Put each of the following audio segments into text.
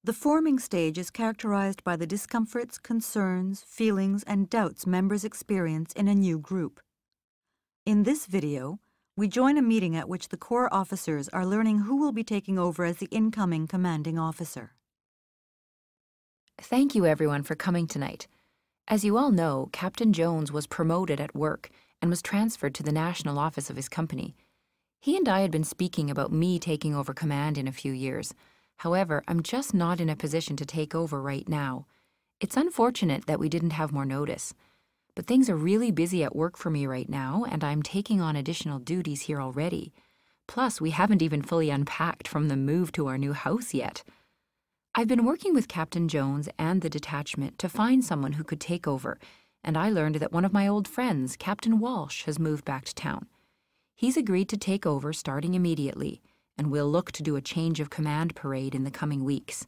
The forming stage is characterized by the discomforts, concerns, feelings, and doubts members experience in a new group. In this video, we join a meeting at which the Corps officers are learning who will be taking over as the incoming commanding officer. Thank you everyone for coming tonight. As you all know, Captain Jones was promoted at work and was transferred to the national office of his company. He and I had been speaking about me taking over command in a few years. However, I'm just not in a position to take over right now. It's unfortunate that we didn't have more notice. But things are really busy at work for me right now, and I'm taking on additional duties here already. Plus, we haven't even fully unpacked from the move to our new house yet. I've been working with Captain Jones and the detachment to find someone who could take over, and I learned that one of my old friends, Captain Walsh, has moved back to town. He's agreed to take over starting immediately, and we'll look to do a change of command parade in the coming weeks.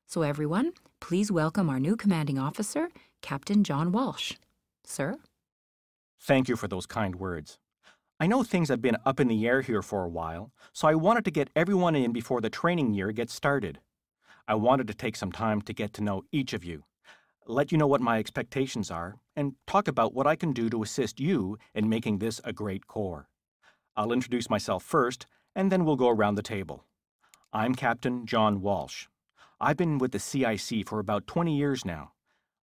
So everyone, please welcome our new commanding officer, Captain John Walsh. Sir? Thank you for those kind words. I know things have been up in the air here for a while, so I wanted to get everyone in before the training year gets started. I wanted to take some time to get to know each of you, let you know what my expectations are, and talk about what I can do to assist you in making this a great Corps. I'll introduce myself first, and then we'll go around the table. I'm Captain John Walsh. I've been with the CIC for about 20 years now.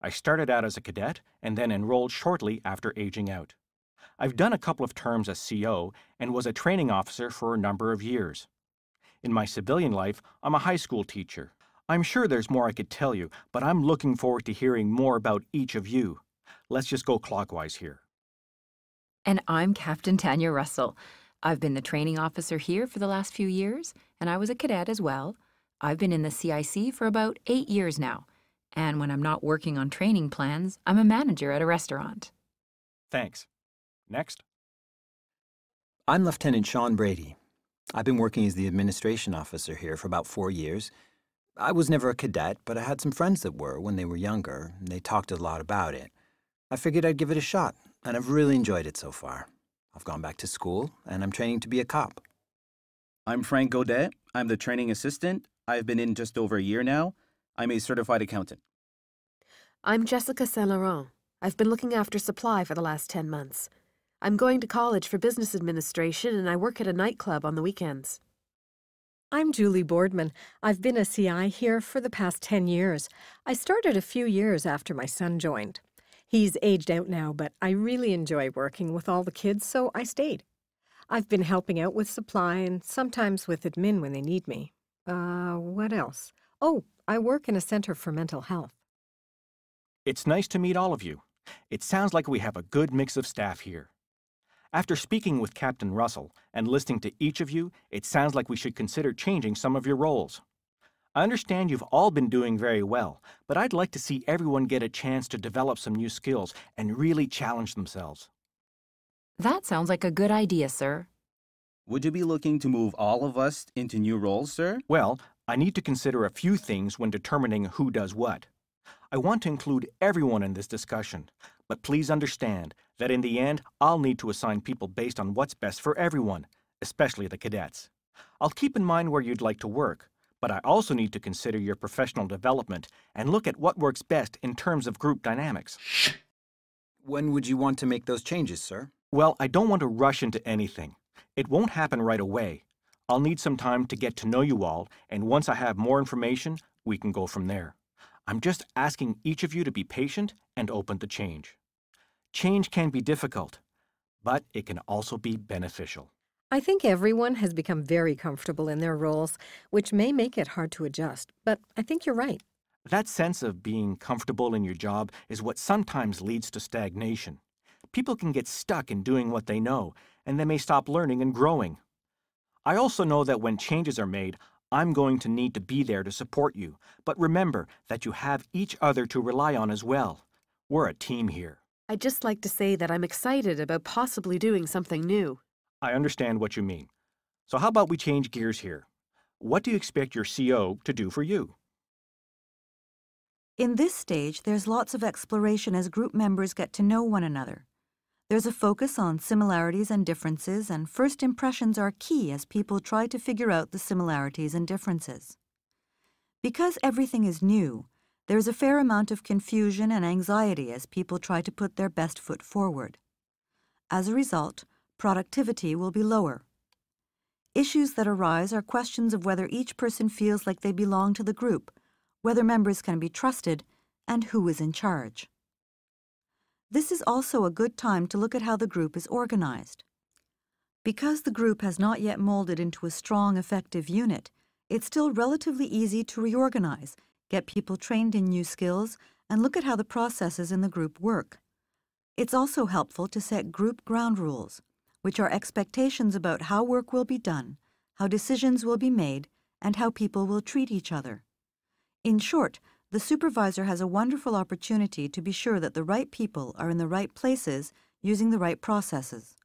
I started out as a cadet and then enrolled shortly after aging out. I've done a couple of terms as CO and was a training officer for a number of years. In my civilian life, I'm a high school teacher. I'm sure there's more I could tell you, but I'm looking forward to hearing more about each of you. Let's just go clockwise here. And I'm Captain Tanya Russell. I've been the training officer here for the last few years, and I was a cadet as well. I've been in the CIC for about 8 years now. And when I'm not working on training plans, I'm a manager at a restaurant. Thanks. Next. I'm Lieutenant Shawn Brady. I've been working as the administration officer here for about 4 years. I was never a cadet, but I had some friends that were when they were younger, and they talked a lot about it. I figured I'd give it a shot, and I've really enjoyed it so far. I've gone back to school, and I'm training to be a cop. I'm Frank Godet. I'm the training assistant. I've been in just over a year now. I'm a certified accountant. I'm Jessica Saint Laurent. I've been looking after supply for the last 10 months. I'm going to college for business administration, and I work at a nightclub on the weekends. I'm Julie Boardman. I've been a CI here for the past 10 years. I started a few years after my son joined. He's aged out now, but I really enjoy working with all the kids, so I stayed. I've been helping out with supply and sometimes with admin when they need me. What else? Oh, I work in a center for mental health. It's nice to meet all of you. It sounds like we have a good mix of staff here. After speaking with Captain Russell and listening to each of you, it sounds like we should consider changing some of your roles. I understand you've all been doing very well, but I'd like to see everyone get a chance to develop some new skills and really challenge themselves. That sounds like a good idea, sir. Would you be looking to move all of us into new roles, sir? Well, I need to consider a few things when determining who does what. I want to include everyone in this discussion, but please understand that in the end, I'll need to assign people based on what's best for everyone, especially the cadets. I'll keep in mind where you'd like to work, but I also need to consider your professional development and look at what works best in terms of group dynamics. When would you want to make those changes, sir? Well, I don't want to rush into anything. It won't happen right away. I'll need some time to get to know you all, and once I have more information, we can go from there. I'm just asking each of you to be patient and open to change. Change can be difficult, but it can also be beneficial. I think everyone has become very comfortable in their roles, which may make it hard to adjust, but I think you're right. That sense of being comfortable in your job is what sometimes leads to stagnation. People can get stuck in doing what they know, and they may stop learning and growing. I also know that when changes are made, I'm going to need to be there to support you, but remember that you have each other to rely on as well. We're a team here. I'd just like to say that I'm excited about possibly doing something new. I understand what you mean. So how about we change gears here? What do you expect your CO to do for you? In this stage, there's lots of exploration as group members get to know one another. There's a focus on similarities and differences, and first impressions are key as people try to figure out the similarities and differences. Because everything is new, there is a fair amount of confusion and anxiety as people try to put their best foot forward. As a result, productivity will be lower. Issues that arise are questions of whether each person feels like they belong to the group, whether members can be trusted, and who is in charge. This is also a good time to look at how the group is organized. Because the group has not yet molded into a strong, effective unit, it's still relatively easy to reorganize, get people trained in new skills, and look at how the processes in the group work. It's also helpful to set group ground rules, which are expectations about how work will be done, how decisions will be made, and how people will treat each other. In short, the supervisor has a wonderful opportunity to be sure that the right people are in the right places using the right processes.